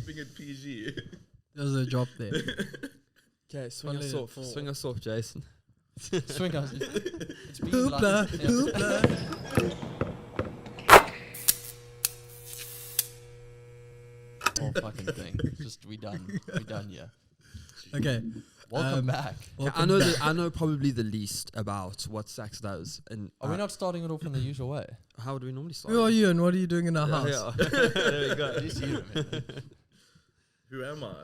keeping it PG. There's a drop there. Okay, swing us off. Swing us off, Jason. Swing us. It's been Hoopla, like, hoopla. whole fucking thing. Just we done. We done. Yeah. Okay. Welcome back. Welcome back. I know probably the least about what Sax does, and Are we not starting it off in the usual way? how do we normally start? Who are you and what are you doing in our house? Yeah. There we go. Just you, man. Who am I?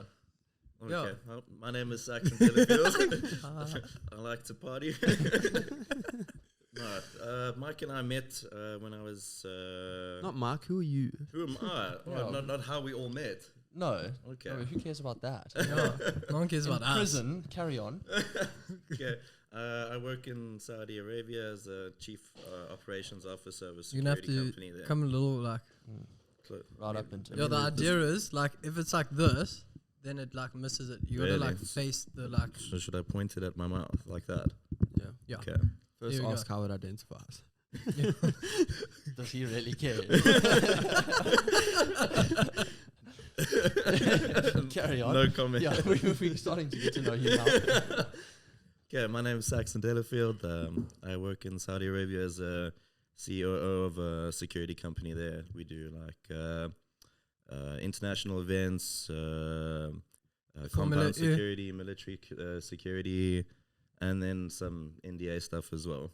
Yeah. Okay, well, my name is Saxon Delafield. I like to party. No, Mike and I met when I was. Not Mark. Who are you? Who am I? Yeah. Not how we all met. No. Okay. No, who cares about that? Yeah. No one cares In about us. prison. Carry on. Okay. I work in Saudi Arabia as a chief operations officer of a You're gonna have security to company there. come a little like. Right up into. Yeah, the idea is like if it's like this, then it like misses it. You gotta Really? like face the like. So should I point it at my mouth like that? Yeah. Yeah. Okay. First, Here we ask how it identifies. Does he really care? Carry on. No comment. Yeah, we're starting to get to know you now. Okay, my name is Saxon Delafield. I work in Saudi Arabia as a C.O.O. of a security company there. We do like international events, compound security, military security, and then some NDA stuff as well.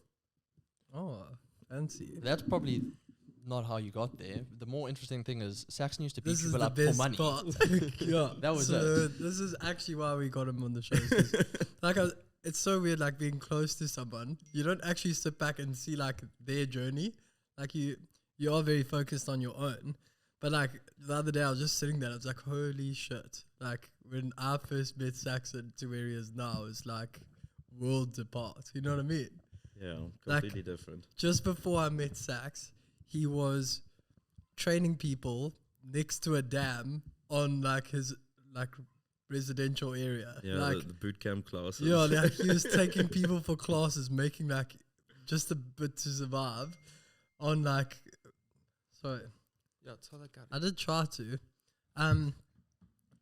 Oh, fancy. That's probably not how you got there. The more interesting thing is Saxon used to beat This is people the up for best money. part. Yeah, That was This is actually why we got him on the show. 'Cause, like, it's so weird, like being close to someone. You don't actually sit back and see like their journey. Like you are very focused on your own. But like the other day, I was just sitting there. I was like, holy shit! Like when I first met Saxon to where he is now, it's like worlds apart. You know what I mean? Yeah, Like- completely different. Just before I met Sax, he was training people next to a dam on like his like residential area. Yeah, like the boot camp classes. yeah, like he was taking people for classes, making like just a bit to survive on like. Sorry, Yeah, tell that guy. I did try to.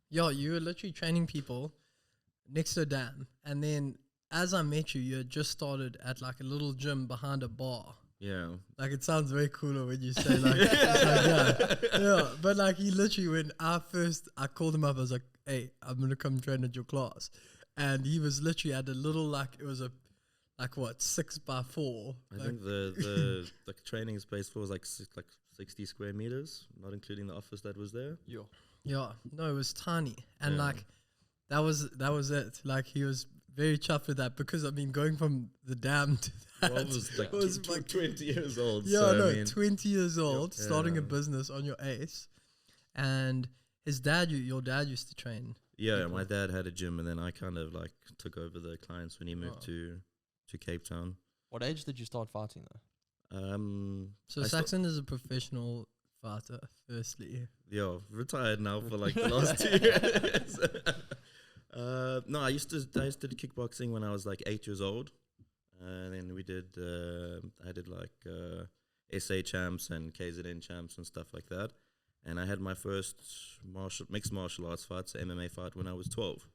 Yeah, you were literally training people next to a dam, and then as I met you, you had just started at like a little gym behind a bar. Yeah. Like it sounds way cooler when you say like, it's like yeah, but like he literally when I called him up, I was like, hey, I'm gonna come train at your class, and he was literally at a little like it was a like what 6x4. I think the training space floor was like 60 square meters, not including the office that was there. Yeah, no, it was tiny, and Yeah. like that was it. Like he was very chuffed with that because I mean going from the dam to that. Well, I was like, was 20 years old. Yeah, so no, I mean, 20 years old, Yeah. starting a business on your ace, and his dad, your dad used to train. yeah, people. my dad had a gym, and then I kind of like took over the clients when he moved to Cape Town. What age did you start fighting though? So I sto- Saxon is a professional fighter, firstly. Yeah, retired now for like the last 2 years. No, I used to do kickboxing when I was like 8 years old, and then I did like SA champs and KZN champs and stuff like that. And I had my first mixed martial arts fight, so MMA fight, when I was 12.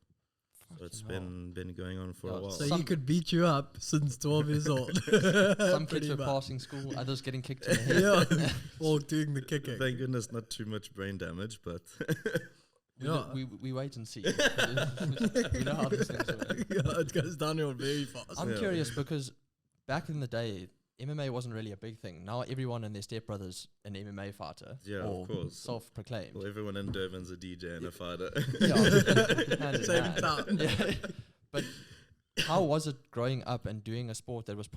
So it's been going on for a while. So he could beat you up since 12 years old. Some kids Pretty were much. passing school, others getting kicked in the head. Yeah, or doing the kicking. Thank goodness, not too much brain damage, but Yeah. We wait and see. We know how these things work. Yeah, it goes downhill very fast. I'm Yeah. curious because back in the day, MMA wasn't really a big thing. Now everyone and their stepbrother's an MMA fighter. Yeah, or of course. self-proclaimed. well, everyone in Durban's a DJ and a fighter. Yeah, hand in Same hand. time. Yeah. But how was it growing up and doing a sport that was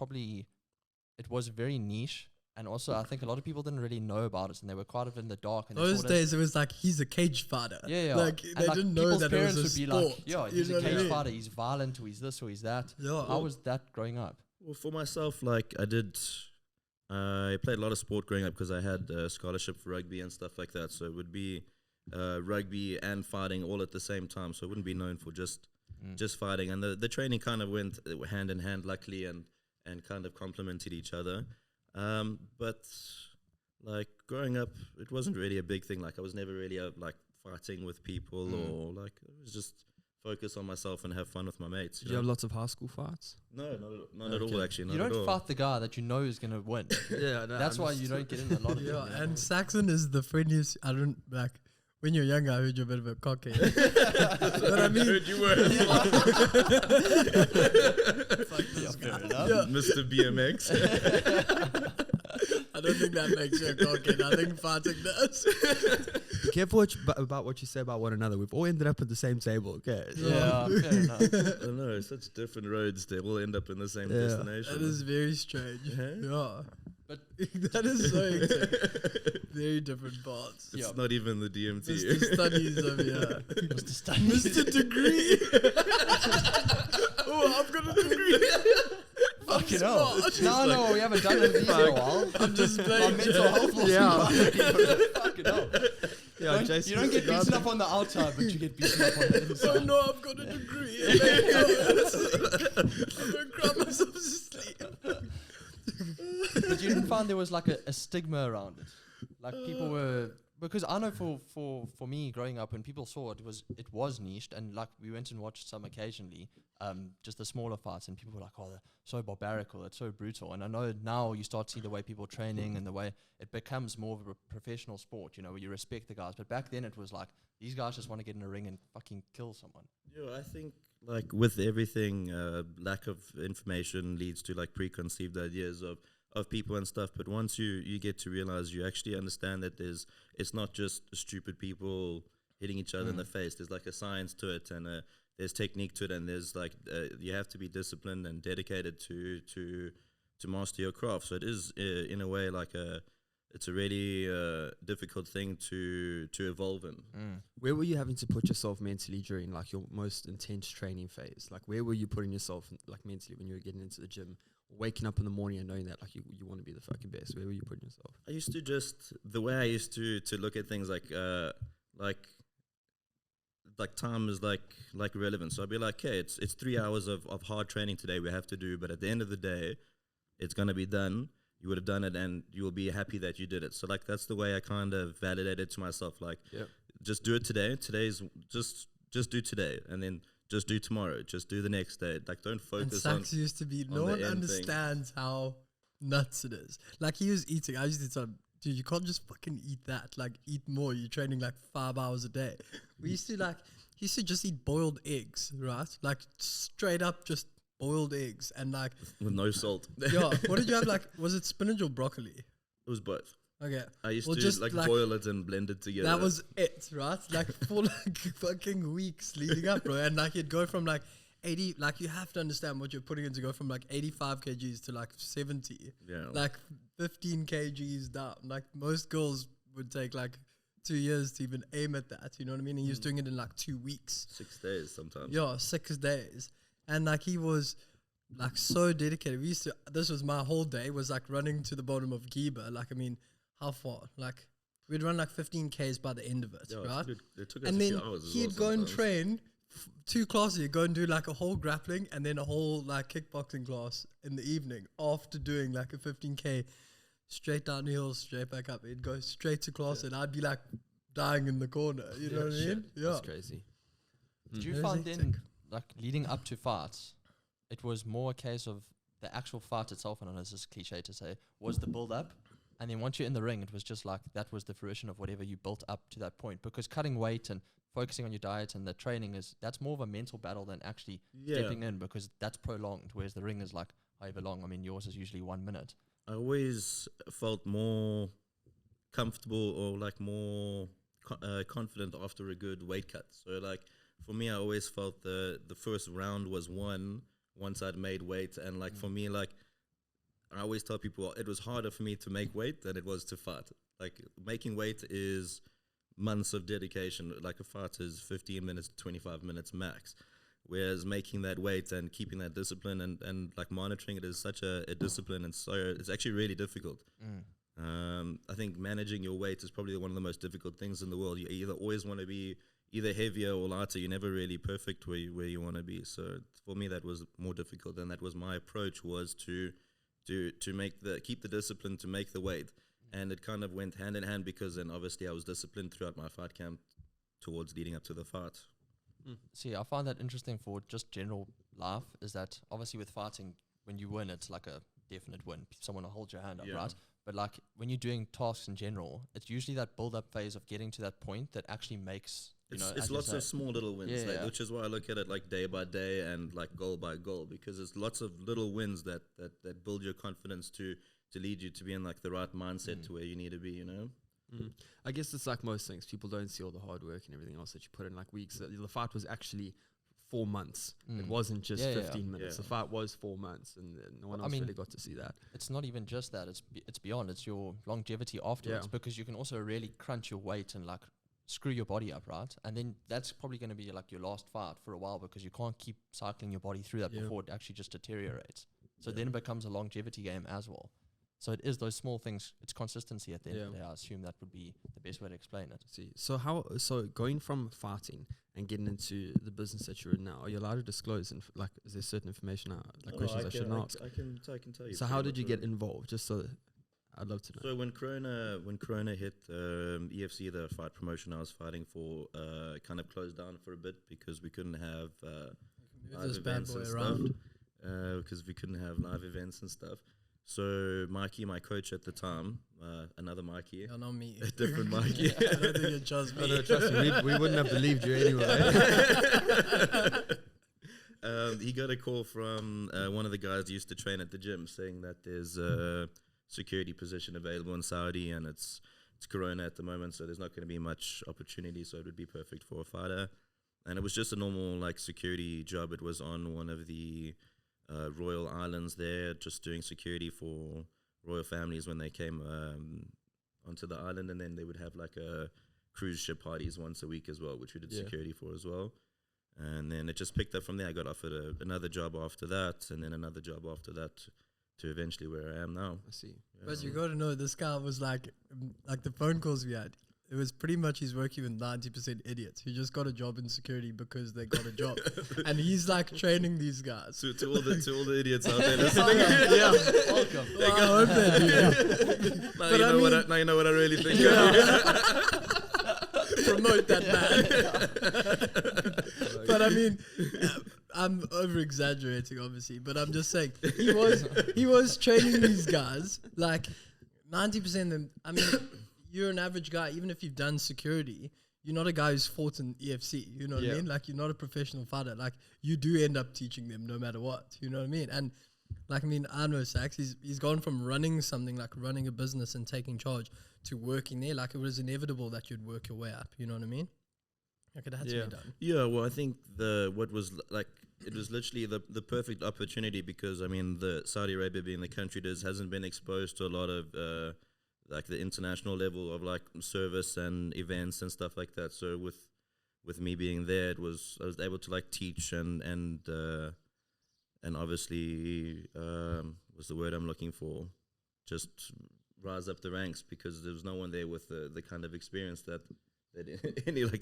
it was very niche, and also I think a lot of people didn't really know about it, and they were quite in the dark. And they Those saw it days it was like he's a cage fighter. yeah. Like And, they didn't know people's that it parents was a would be sport. like, yeah, you he's know a what I cage mean? fighter, he's violent, or he's this, or he's that. Yeah. How was that growing up? Well, for myself, like I played a lot of sport growing up because I had a scholarship for rugby and stuff like that. So it would be rugby and fighting all at the same time. So I wouldn't be known for just fighting. And the training kind of went hand in hand, luckily, and kind of complemented each other. But like growing up, it wasn't really a big thing. Like I was never really fighting with people or like it was just focus on myself and have fun with my mates. Did you have lots of high school fights? No, not at all. Actually, You not at don't all. fight the guy that you know is gonna win. Yeah, That's why you don't get in a lot of Yeah, them, and Saxon is the friendliest. I don't like when you're younger. I heard you're a bit of a cockhead. But I mean, Heard you were fuck this guy. Mr. BMX. I don't think that makes you a cockhead. I think fighting does. Be careful about what you say about one another. We've all ended up at the same table, okay? Yeah, fair enough. I don't know, such different roads. They will end up in the same destination. That is very strange. Yeah. Yeah. But That is so interesting. Very different parts. It's not even the DMT. Mr. Studies over here. Mr. Studies. Mr. Degree. Oh, I've got a degree. Fucking hell. smart. No, we haven't done it in a while. I'm just My playing. mental health was fucking hell. Yeah, You don't get beaten up on the outside, but you get beaten up on the Oh inside. no, I've got a degree. I'm gonna cry myself to sleep. But you didn't find there was like a stigma around it. Like people were, because I know for me growing up, when people saw it was niched, and like we went and watched some occasionally, just the smaller fights, and people were like, oh, they're so barbaric, or it's so brutal. And I know now you start seeing the way people training and the way it becomes more of a professional sport, you know, where you respect the guys. But back then it was like, these guys just want to get in a ring and fucking kill someone. Yeah, I think like with everything, lack of information leads to like preconceived ideas of people and stuff. But once you get to realize, you actually understand that it's not just stupid people hitting each other in the face. There's like a science to it, and there's technique to it, and there's like you have to be disciplined and dedicated to master your craft. So it is in a way like it's a really difficult thing to evolve in. Where were you having to put yourself mentally during like your most intense training phase? Like where were you putting yourself like mentally when you were getting into the gym, waking up in the morning and knowing that like you want to be the fucking best? Where were you putting yourself? I used to just the way I used to look at things like time is like relevant. So I'd be like, okay, it's 3 hours of hard training today we have to do, but at the end of the day, it's gonna be done. You would have done it, and you will be happy that you did it. So like that's the way I kind of validated to myself. Like, just do it today. Today's just do today, and then just do tomorrow. Just do the next day. Like, don't focus on. Sax used to be. No the one end understands how nuts it is. Like he was eating. I used to tell him, dude, you can't just fucking eat that. Like eat more. You're training like 5 hours a day. We used to like. He used to just eat boiled eggs, right? Like straight up just boiled eggs and like with no salt. yeah. What did you have? Like, was it spinach or broccoli? It was both. Okay. I used Well, to just like like- boil it and blend it together. That was it, right? Like for like fucking weeks leading up, bro. And like you'd go from like 80, like you have to understand what you're putting in to go from like 85 kgs to like 70. Yeah. Like 15 kgs down. Like most girls would take like 2 years to even aim at that. You know what I mean? And he was doing it in like 2 weeks. 6 days sometimes. Yeah, 6 days. And like he was like so dedicated. We used to, this was my whole day, was like running to the bottom of Giba. Like, I mean, how far? Like, we'd run like 15 Ks by the end of it, Yeah, right? it took us And a then few hours as he'd well go and sometimes. train 2 classes. He'd go and do like a whole grappling and then a whole like kickboxing class in the evening after doing like a 15K straight down the hill, straight back up. He'd go straight to class and I'd be like dying in the corner. You know what I mean? Yeah. That's crazy. Did you Very find hectic. then, like leading up to fights, it was more a case of the actual fight itself, and I know this is cliche to say, was the build up, and then once you're in the ring, it was just like that was the fruition of whatever you built up to that point. Because cutting weight and focusing on your diet and the training that's more of a mental battle than actually stepping in, because that's prolonged. Whereas the ring is like however long. I mean, yours is usually 1 minute. I always felt more comfortable or like more confident after a good weight cut. So like for me, I always felt the first round was won once I'd made weight. And like for me, like I always tell people it was harder for me to make weight than it was to fight. Like making weight is months of dedication. Like a fight is 15 minutes to 25 minutes max. Whereas making that weight and keeping that discipline and like monitoring it is such a discipline, and so it's actually really difficult. I think managing your weight is probably one of the most difficult things in the world. You either always want to be either heavier or lighter. You're never really perfect where you want to be. So for me, that was more difficult, and that was my approach, was to keep the discipline to make the weight. And it kind of went hand in hand, because then obviously I was disciplined throughout my fight camp towards leading up to the fight. See, I find that interesting for just general life, is that obviously with fighting, when you win, it's like a definite win. Someone will hold your hand up, Yeah. right? But like when you're doing tasks in general, it's usually that build-up phase of getting to that point that actually makes, you know, It's as you lots say- of small little wins, Yeah, like, yeah. which is why I look at it like day by day and like goal by goal, because there's lots of little wins that build your confidence to lead you to be in like the right mindset to where you need to be, you know? I guess it's like most things. People don't see all the hard work and everything else that you put in, like weeks. The fight was actually 4 months. It wasn't just Yeah, yeah. 15 minutes. Yeah. The fight was 4 months, and no one I else mean, really got to see that. It's not even just that. It's beyond. It's your longevity afterwards, Yeah. because you can also really crunch your weight and like screw your body up, right? And then that's probably going to be like your last fight for a while, because you can't keep cycling your body through that Yeah. before it actually just deteriorates. So Yeah. then it becomes a longevity game as well. So it is those small things. It's consistency at the end of the day. I assume that would be the best way to explain it. See, so going from fighting and getting into the business that you're in now, are you allowed to disclose? Like, is there certain information, like questions I shouldn't ask? I can tell you. So how did you get involved? Just so I'd love to know. So when Corona hit, EFC, the fight promotion I was fighting for, kind of closed down for a bit because we couldn't have live this bad events boy and around. stuff. Because we couldn't have live events and stuff. So Mikey, my coach at the time, another Mikey, Yeah, not me. a different Mikey. I don't think it just me. Oh, no, trust me, we wouldn't have believed you anyway. He got a call from one of the guys who used to train at the gym saying that there's a security position available in Saudi, and it's Corona at the moment, so there's not going to be much opportunity, so it would be perfect for a fighter. And it was just a normal like security job. It was on one of the royal islands there, just doing security for royal families when they came onto the island, and then they would have like a cruise ship parties once a week as well, which we did security for as well. And then it just picked up from there. I got offered another job after that, and then another job after that, to eventually where I am now. I see. But you got to know, this guy was like the phone calls we had. It was pretty much he's working with 90% idiots who just got a job in security because they got a job, and he's like training these guys. To all the idiots out there listening. Welcome. Well, I hope they do. Now, But you I know mean- now you know what I really think. Promote that man. But I mean, I'm over exaggerating, obviously. But I'm just saying he was training these guys like 90% of them. I mean, you're an average guy, even if you've done security. You're not a guy who's fought in EFC. You know what I mean? Like, you're not a professional fighter. Like, you do end up teaching them no matter what. You know what I mean? And like, I mean, I know Sax. He's gone from running something like running a business and taking charge to working there. Like, it was inevitable that you'd work your way up. You know what I mean? Like, it had to be done. Yeah, well, I think it was literally the perfect opportunity, because I mean, the Saudi Arabia being the country it is hasn't been exposed to a lot of like the international level of like service and events and stuff like that. So with me being there, I was able to like teach and obviously was the word I'm looking for, just rise up the ranks, because there was no one there with the kind of experience that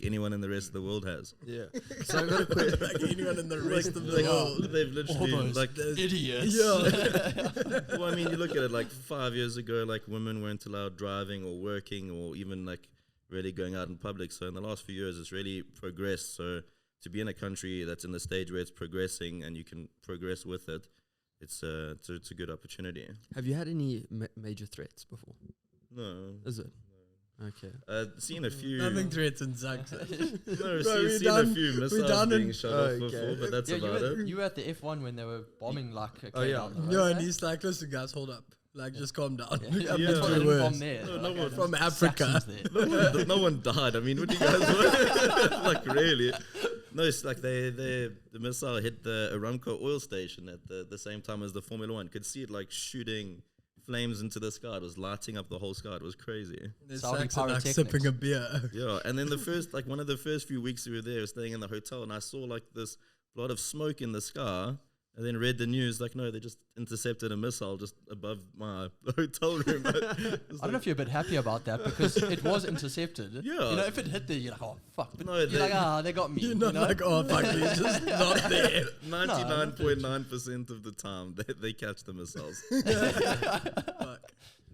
anyone in the rest of the world has. Yeah. So I got a question. Like anyone in the rest of the world. They've literally like idiots. Yeah. well, I mean, you look at it like 5 years ago, like women weren't allowed driving or working or even like really going out in public. So in the last few years, it's really progressed. So to be in a country that's in the stage where it's progressing and you can progress with it, it's a good opportunity. Have you had any major threats before? No. Is it? Okay. Seen a few. Nothing threatens Saxon. No, Bro, seen a few missiles done being in- shot Oh, off okay. before, but that's Yeah, about it. you were at the F1 when they were bombing like a Oh, yeah. down the road, No, and eh? he's like, listen, guys, hold up. Like, just calm down. Yeah, Yeah. that's what I didn't Worse. bomb there. No, Like, no one- From Africa. Saxons there. No one died. I mean, what do you guys want? Like, really? No, it's like the missile hit the Aramco oil station at the same time as the Formula One. Could see it like shooting flames into the sky. It was lighting up the whole sky. It was crazy. There's Saudi Saxon like pyrotechnics. sipping a beer. Yeah, and then one of the first few weeks we were there, staying in the hotel, and I saw like this lot of smoke in the sky. And then read the news, like, no, they just intercepted a missile just above my hotel room. I don't know if you're a bit happy about that, because it was intercepted. Yeah. You know, if it hit there, you're like, oh, fuck. But No, you're they- like, they got me. You're not know? like, oh, fuck, he's just not there. 99.9% of the time, they catch the missiles. Fuck.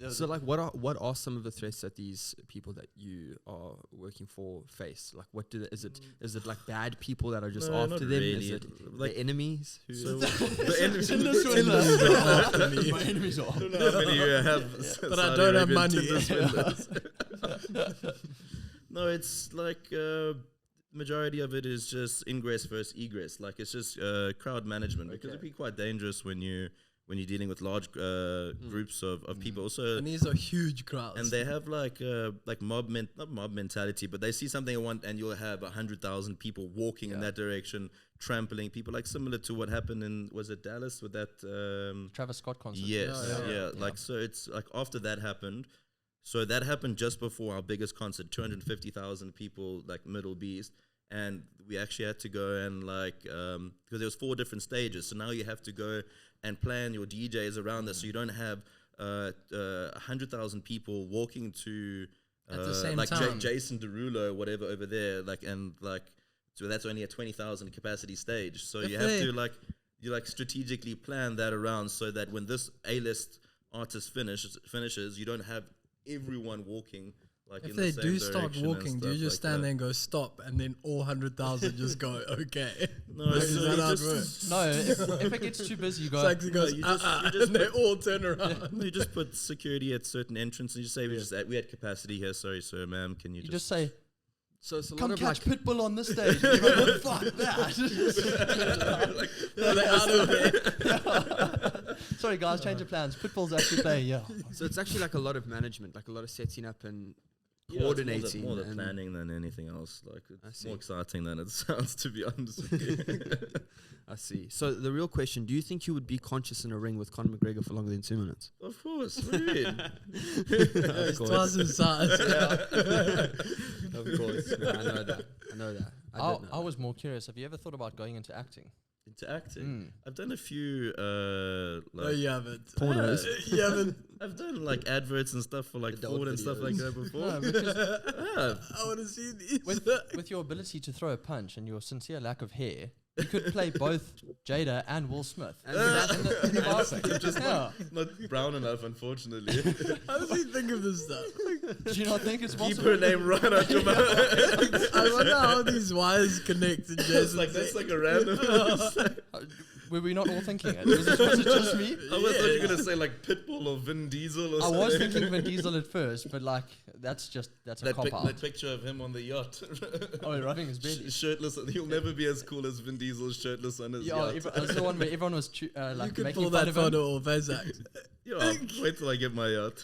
So like, what are some of the threats that these people that you are working for face? Like, what is it like bad people that are just No, after not them? really. Is it Like, the enemies? so the enemies After me. My enemies are. I don't know how many you have, But I Saudi don't have Arabian money. Tinder swindlers. No, it's like majority of it is just ingress versus egress. Like it's just crowd management because it'd be quite dangerous when you're dealing with large groups of people. Also, And these are huge crowds. and they have like not mob mentality, but they see something they want, and you'll have 100,000 people walking in that direction, trampling people, like similar to what happened in, was it Dallas with that? Travis Scott concert. Yes, Yeah. yeah. Like so, it's like after that happened. So that happened just before our biggest concert, 250,000 people, like Middle Beast, and we actually had to go and like because there was 4 different stages. So now you have to go and plan your DJs around this, so you don't have 100,000 people walking to At the same like time. Jason Derulo or whatever over there, like, and like so that's only a 20,000 capacity stage. So If you have they- to like strategically plan that around so that when this A-list artist finishes, you don't have everyone walking like If in they the same do start direction and walking, do you stuff just like stand that. there and go stop, and then all 100,000 just go okay? No, Like, so is that you how it just- works? No, if it gets too busy, you go. It's like it goes, you just- you just and they put- all turn around. You just put security at certain entrances. You just say we had capacity here. Sorry, sir, ma'am. Can you you just say, So it's a "Come lot of catch like Pitbull on this stage." And you go, fuck that. No, they're out of it. Sorry, guys, change of plans. Pitbull's actually playing. Yeah. so it's actually like a lot of management, like a lot of setting up and Yeah, coordinating. it's more the and planning than anything else. Like I it's see. more exciting than it sounds, to be honest with you. I see. So the real question: do you think you would be conscious in a ring with Conor McGregor for longer than 2 minutes? Of course, what do you mean? It's twice his size. Of course, no, I know that. I know that. I was more curious. Have you ever thought about going into acting? Into acting, Mm. I've done a few No, like you haven't. Pornos. You haven't. I've done like adverts and stuff for like Adult Ford and stuff like videos. that before. No, because I want to see these. with your ability to throw a punch and your sincere lack of hair, you could play both Jada and Will Smith. And in the biopic. Just Yeah. not brown enough, unfortunately. How does he think of this stuff? Do you not think it's Keep possible? her name right out your mouth. I wonder how these wires connect in It's Jason's like that's head. like a random. Were we not all thinking it? Was it just me? I thought you were gonna say like Pitbull or Vin Diesel or I something. was thinking Vin Diesel at first, but like that's a that, cop out. that picture of him on the yacht, Oh, rubbing his belly. shirtless. He'll never be as cool as Vin Diesel shirtless on his Yeah, yacht. that's the one where everyone was You like could making pull fun that of him. photo or face act. Yeah, wait till I get my yacht.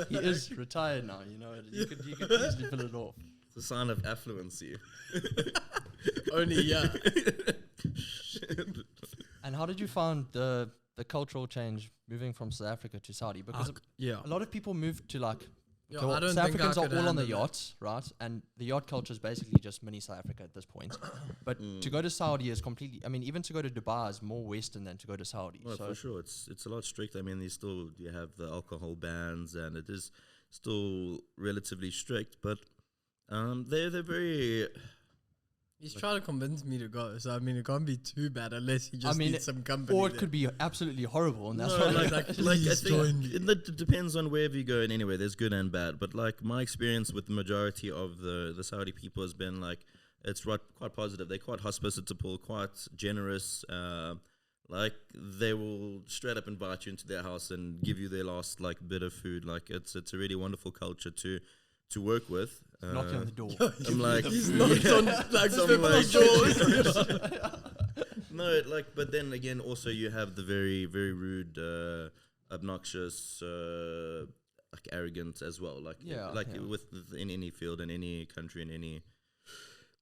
He is retired now, you know. You could easily pull it off. It's a sign of affluency. Only, yeah. And how did you find the cultural change moving from South Africa to Saudi? Because yeah. a lot of people moved to like Yo, so I don't South think I Africans are could all on the handle that. yachts, right? And the yacht culture is basically just mini South Africa at this point. But to go to Saudi is completely. I mean, even to go to Dubai is more Western than to go to Saudi. Well, so for sure, it's a lot strict. I mean, you have the alcohol bans, and it is still relatively strict. But they're very. He's trying to convince me to go, so I mean, it can't be too bad unless he just mean, needs some company. or it there. could be absolutely horrible, and that's No, why. like I Please think join me. it depends on wherever you go. And anyway, there's good and bad. But like my experience with the majority of the Saudi people has been like it's quite positive. They're quite hospitable, quite generous. Like they will straight up invite you into their house and give you their last like bit of food. Like it's a really wonderful culture to work with. knocking on the door. I'm like, He's knocked on like Some 50 like- doors. no, like, but then again, also you have the very, very rude, obnoxious, like arrogant as well. Like, Yeah, in any field, in any country, in any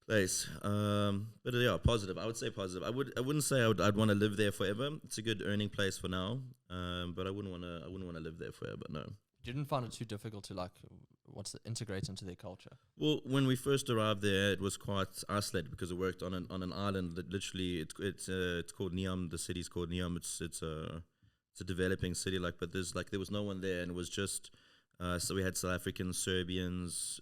place. But yeah, positive. I would say positive. I wouldn't say I'd want to live there forever. It's a good earning place for now. But I wouldn't want to live there forever. No. You didn't find it too difficult to like integrate into their culture. Well, when we first arrived there, it was quite isolated because it worked on an island that literally it's called Neom. The city's called Neom. It's a developing city, but there was no one there, and it was just so we had South Africans, Serbians,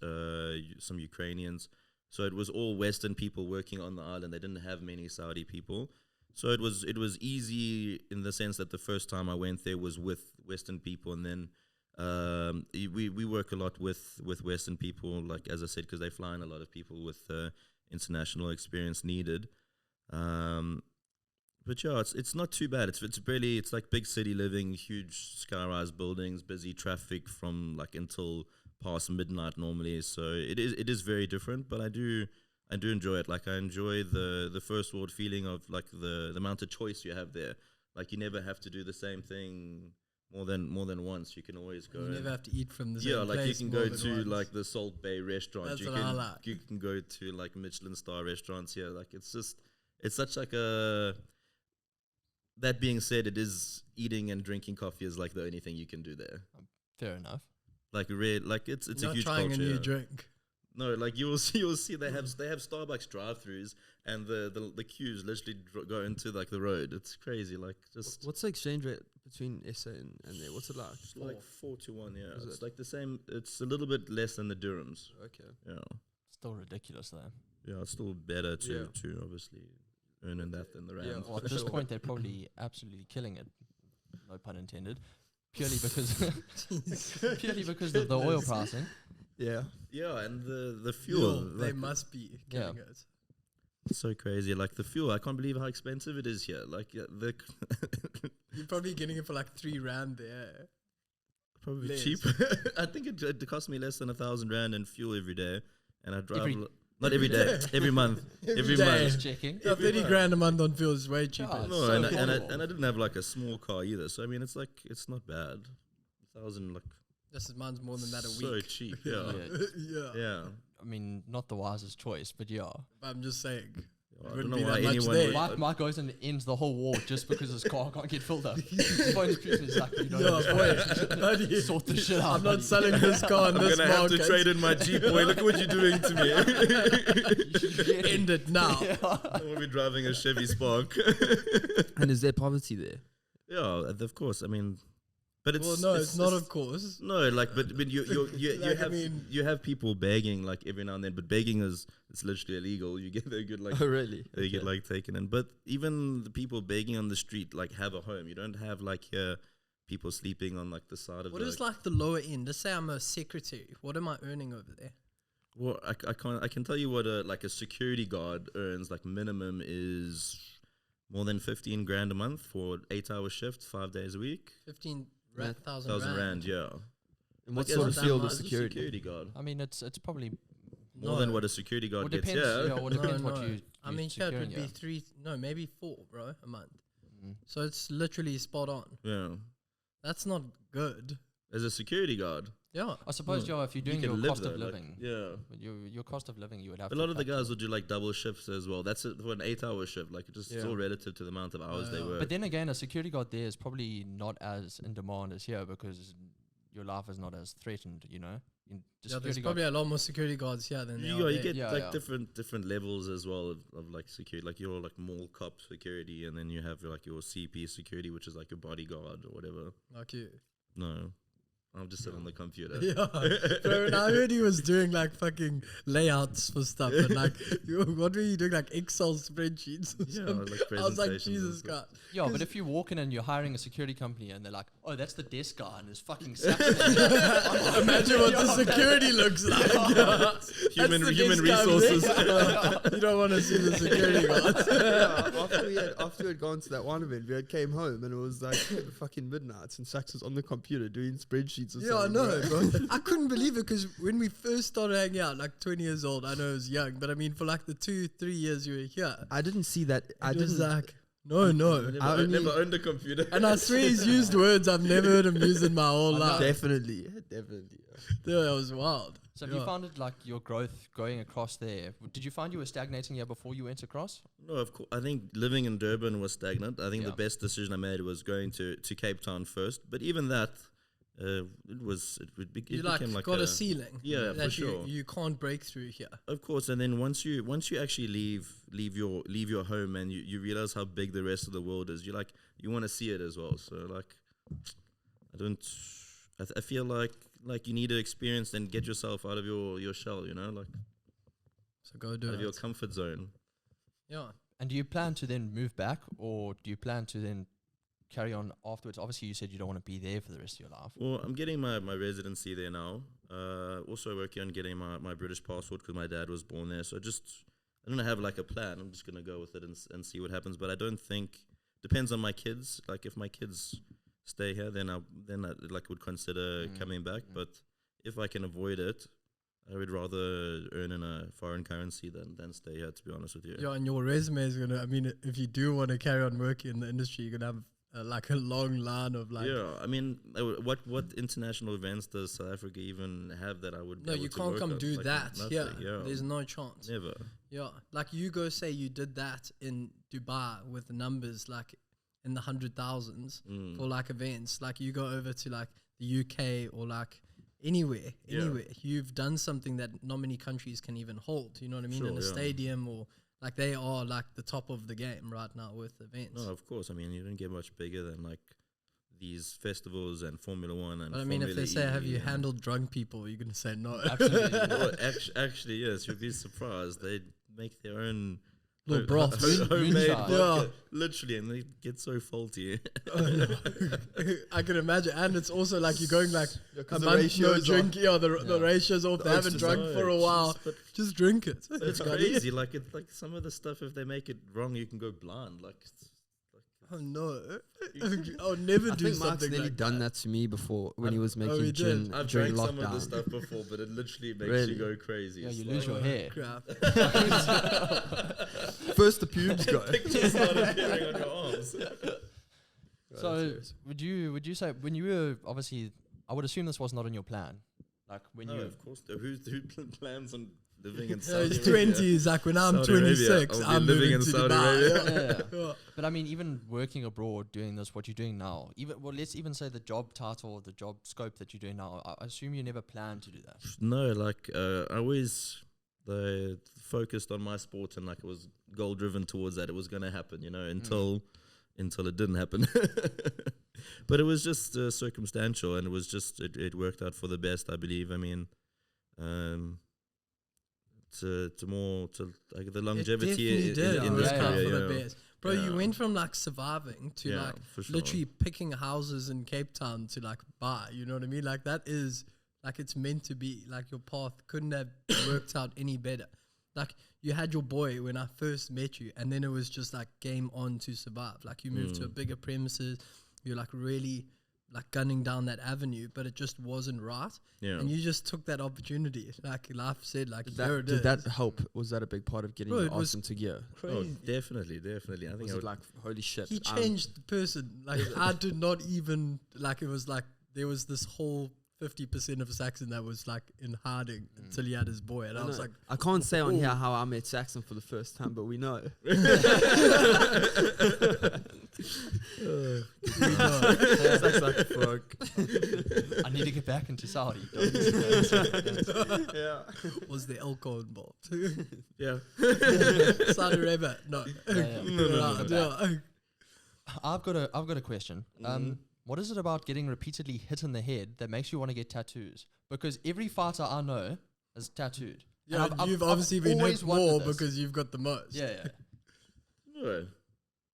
some Ukrainians. So it was all Western people working on the island. They didn't have many Saudi people. So it was easy in the sense that the first time I went there was with Western people, and then We work a lot with Western people, like as I said, because they fly in a lot of people with international experience needed. But yeah, it's not too bad. It's like big city living, huge skyrise buildings, busy traffic from like until past midnight normally. So it is very different. But I do enjoy it. Like I enjoy the first world feeling of like the amount of choice you have there. Like you never have to do the same thing more than once. You can always go. You never have to eat from the same Yeah, like you place can more go than to once. like the Salt Bay restaurant. That's You what I can like. you can go to like Michelin star restaurants here. Like it's such like a. That being said, it is eating and drinking coffee is like the only thing you can do there. Fair enough. Like it's Not a huge trying culture. a new yeah. drink. No, like you'll see they have Starbucks drive-throughs and the queues literally go into like the road. It's crazy. Like just What's the exchange rate between SA and there? What's it like? it's like 4-1. Yeah, Is it's it? like the same. It's a little bit less than the dirhams. Okay. Yeah, Still ridiculous though. yeah, it's still better Yeah. to obviously earning that than the rand. Yeah, Well, at for this sure. point, they're probably absolutely killing it. No pun intended. Purely because of the oil pricing. Yeah. Yeah, and the fuel. They like, must be Yeah. killing it. it's so crazy. Like the fuel, I can't believe how expensive it is here. Like the You're probably getting it for like R3 there. probably Less. cheap. I think it cost me less than 1,000 rand in fuel every day, and I drive Every- not every day, every month, every day. month. Just checking. Yeah, 30 grand a month on fuel is way cheaper. Yeah, No, so and affordable. I didn't have like a small car either. So I mean, it's not bad. 1,000 like This is mine's more than that a so week. cheap. Yeah, Yeah. Yeah. yeah. I mean, not the wisest choice, but yeah. I'm just saying. I Wouldn't don't know be why that much anyone there. would. Mike goes and ends the whole war just because his car can't get filled up. His phone's Putin is like, you know, Yeah, boy. buddy, sort this shit out. I'm not buddy. selling this car in I'm this gonna have market. to trade in my Jeep, boy. Look at what you're doing to me. End it now. I'm gonna be driving a Chevy Spark. And is there poverty there? Yeah, of course. I mean, but it's Well, no, it's not, of course. No, like, but you Like, I have mean- you have people begging like every now and then, but begging it's literally illegal. You get like Oh, really? they get like taken in. But even the people begging on the street like have a home. You don't have like people sleeping on like the side of What the, is like the lower end? Let's say I'm a secretary. What am I earning over there? Well, I can tell you what a security guard earns. Like minimum is more than 15 grand a month for 8-hour shifts, 5 days a week. 15,000 1,000 rand, yeah. And what Like, sort as of a- field as of a security? Security guard. I mean, it's probably More than what a security guard gets. depends. Yeah. Well, depends what you. I you're mean, yeah, it would securing, be yeah. 3, no, maybe 4, bro, a month. Mm. So it's literally spot on. Yeah. That's not good. As a security guard. Yeah. I suppose, No. yeah, if you're You doing can your live cost of though, like, living, yeah. your cost of living, you would have A to lot of the factor. guys will do like double shifts as well. That's it for an 8-hour shift. Like it's Yeah. all relative to the amount of hours they Yeah. work. But then again, a security guard there is probably not as in demand as here because your life is not as threatened, you know? The Yeah, there's security probably a lot more security guards here than there you are you there. get Yeah, like yeah. different levels as well of like security. Like your like mall cop security, and then you have like your CP security, which is like your bodyguard or whatever. Like you. No, I'm just sitting on the computer. Yeah. Bro, and I heard he was doing like fucking layouts for stuff and like, what were you doing? Like Excel spreadsheets? Or Yeah, something? like I was like, presentations and Jesus stuff. God. Yeah, but if you walk in and you're hiring a security company and they're like, oh, that's the desk guy and his fucking Saxon. Imagine what the security looks like. Human That's the human desk guy resources. there. You don't want to see the security guards. After we had gone to that one event, we had came home and it was like fucking midnight and Sax was on the computer doing spreadsheets or Yeah, I something. know, bro. I couldn't believe it because when we first started hanging out, like 20 years old, I know it was young, but I mean, for like the 2-3 years you were here, I didn't see that. I it was didn't. like, no. Never owned a computer. And I swear he's used words I've never heard him use in my whole life. Definitely. Yeah. Dude, that was wild. So have Yeah. you found it like your growth going across there? Did you find you were stagnating here before you went across? No, of course. I think living in Durban was stagnant. I think Yeah. the best decision I made was going to Cape Town first. But even that, it You became like got a ceiling. Yeah, that for sure. You can't break through here. Of course, and then once you actually leave your home and you realize how big the rest of the world is, you want to see it as well. So like, I feel like you need to experience and get yourself out of your shell, you know, like So go do out of your it. comfort zone. Yeah. And do you plan to then move back or do you plan to then carry on afterwards? Obviously, you said you don't want to be there for the rest of your life. Well, I'm getting my residency there now. Also working on getting my British passport because my dad was born there. So I don't have like a plan. I'm just gonna go with it and see what happens. But I don't think, depends on my kids. Like if my kids stay here, then I like would consider coming back. But if I can avoid it, I would rather earn in a foreign currency than stay here, to be honest with you. Yeah, and your resume is gonna. I mean, if you do want to carry on working in the industry, you're gonna have like a long line of like. Yeah, I mean, what international events does South Africa even have that I would? No, be able you to can't work come on? do Like that. nothing, Yeah, there's no chance. Never. Yeah, like you go say you did that in Dubai with the numbers like in the 100,000s for like events. Like you go over to like the UK or like anywhere. You've done something that not many countries can even hold. You know what I mean? Sure, in a stadium or like they are like the top of the game right now with events. No, of course. I mean, you don't get much bigger than like these festivals and Formula One and. But I mean, if they say, E "Have you and- handled drunk people?" You're gonna say no. Absolutely. Well, actually, yes. You'd be surprised. They make their own Little broths. homemade Moonshine. vodka, literally, and they get so faulty. I can imagine, and it's also like you're going like a 'cause the month no ratios drink. Yeah, the ratios off. They It's haven't just drunk like, for a while. But Just drink it. it's crazy. Like some of the stuff, if they make it wrong, you can go blind. Like. Oh no! I'll never I do think Mark's something nearly like done that to me before when he was he making did. gin I've during drank some of lockdown. this stuff before, but it literally makes Really? you go crazy. Yeah, It's you like- lose your hair. Crap. First the pubes go. Pictures start appearing on your arms. So would you say when you were obviously, I would assume this was not in your plan, like when No, you of course. Who plans on living in Yeah, Saudi he's Arabia? 20. He's like, when I'm Saudi Arabia. 26, I'll be I'm living moving in to Saudi Dubai. Arabia. Yeah. But I mean, even working abroad, doing this, what you're doing now, let's even say the job title, the job scope that you're doing now. I assume you never planned to do that. No, like I always focused on my sport and like it was goal driven towards that. It was going to happen, until it didn't happen. But it was just circumstantial, and it was just it worked out for the best, I believe. I mean, to like the longevity in this work out career. for the Yeah. best. Bro, Yeah. you went from like surviving to Yeah, like for sure. literally picking houses in Cape Town to like buy. You know what I mean? Like that is like it's meant to be. Like your path couldn't have worked out any better. Like you had your boy when I first met you, and then it was just like game on to survive. Like you moved to a bigger premises. You're like really like gunning down that avenue, but it just wasn't right. Yeah. And you just took that opportunity. Like life said, like Did here that, it is. help? Was that a big part of getting Bro, your it was ass into gear? Oh, Crazy. definitely. I think Was I it would, like, holy shit? He changed the person. Like I did not even like. It was like there was this whole 50% of Saxon that was like in hiding until he had his boy, and I was like, I can't say on here how I met Saxon for the first time, but we know. That's like fuck. I need to get back into Saudi. Yeah. was there alcohol involved? yeah. Saudi Arabia, no. No. I've got a question. What is it about getting repeatedly hit in the head that makes you want to get tattoos? Because every fighter I know is tattooed. Yeah, And you've I've obviously been always hit wondered more this. because you've got the most. Yeah. No.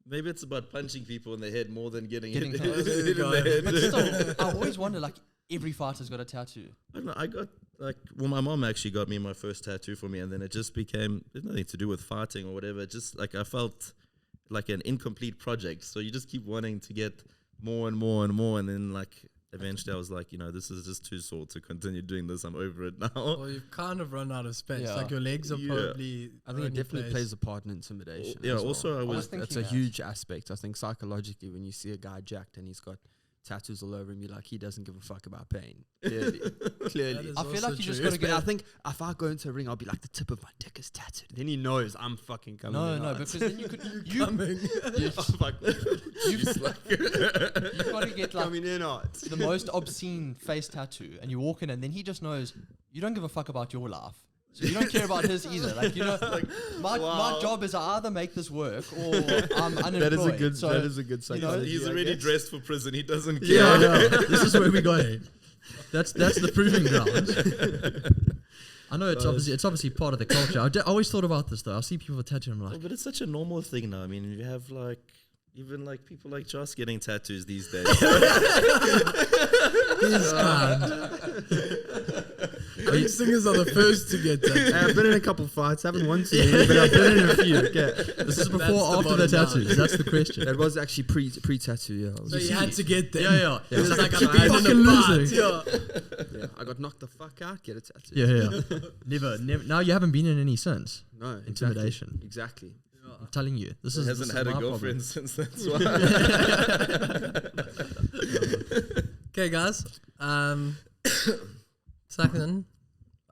Maybe it's about punching people in the head more than getting Getting hit, tattoos. hit in the head. But still, I always wonder, like, every fighter's got a tattoo. I don't know. I got my mom actually got me my first tattoo for me, and then it just became, there's nothing to do with fighting or whatever. It just like I felt like an incomplete project. So you just keep wanting to get more and more and more, and then like eventually I was like, this is just too sore to continue doing this. I'm over it now. Well, you've kind of run out of space. Yeah. Like your legs are Yeah. probably. I think it only definitely place. plays a part in intimidation. Yeah. as well. Also, I was. thinking That's a that. huge aspect. I think psychologically, when you see a guy jacked and he's got tattoos all over him, you're like, he doesn't give a fuck about pain. Clearly. That Clearly. is I feel also like you just true. gotta But get I think if I go into a ring, I'll be like, the tip of my dick is tattooed. Then he knows I'm fucking coming. No, in no, hard. because then you could you Coming. you've got to get like coming in hard. the most obscene face tattoo, and you walk in, and then he just knows you don't give a fuck about your life. So you don't care about his either. Like, my job is to either make this work or I'm unemployed. That is a good psychology. He's I already guess. dressed for prison. He doesn't care. Yeah, yeah. This is where we go. That's the proving ground. I know it's obviously part of the culture. I always thought about this though. I see people with tattoos and I'm Oh, like, but it's such a normal thing now. I mean, you have like even like people like Joss getting tattoos these days. He's kind. Lead singers are the first to get tattoos. I've been in a couple fights. Haven't won too many, but I've been in a few. Okay. This is before That's or the after the bottom tattoos? line. That's the question. That was actually pre tattoo. Yeah. I was So just- you had to get them. Yeah. It was like, Fucking I've been in fucking a fight. loser. Yeah. yeah, I got knocked the fuck out. Get a tattoo. Yeah. Never. Now you haven't been in any since. No. Intimidation. Exactly. I'm telling you, this He is hasn't this had is a my girlfriend problem. since that's why. Okay, guys. Saxon,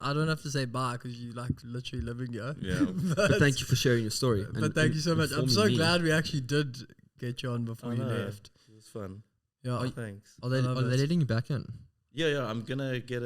I don't have to say bye because you like literally living here. Yeah. But thank you for sharing your story. But thank you so much. I'm informing so me. glad we actually did get you on before I you know. left. It was fun. Yeah. Thanks. Are they I love it. letting you back in? Yeah. I'm gonna get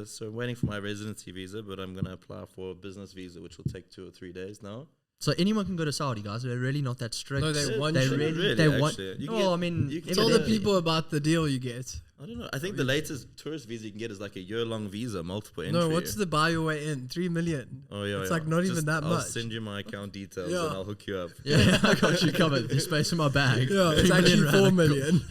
so I'm waiting for my residency visa, but I'm gonna apply for a business visa, which will take 2 or 3 days now. So anyone can go to Saudi, guys. They're really not that strict. No, they want They you. really, they want. actually. You can No, get- I mean, you can Tell get the a- people about the deal you get. I don't know. I think the latest tourist visa you can get is like a year-long visa, multiple entry. No, what's the buy your way in? 3 million. Oh yeah, It's yeah. like not even that I'll much. send you my account details Yeah. and I'll hook you up. Yeah, I got you covered. There's space in my bag. Yeah, it's 3 actually million 4 rand. million.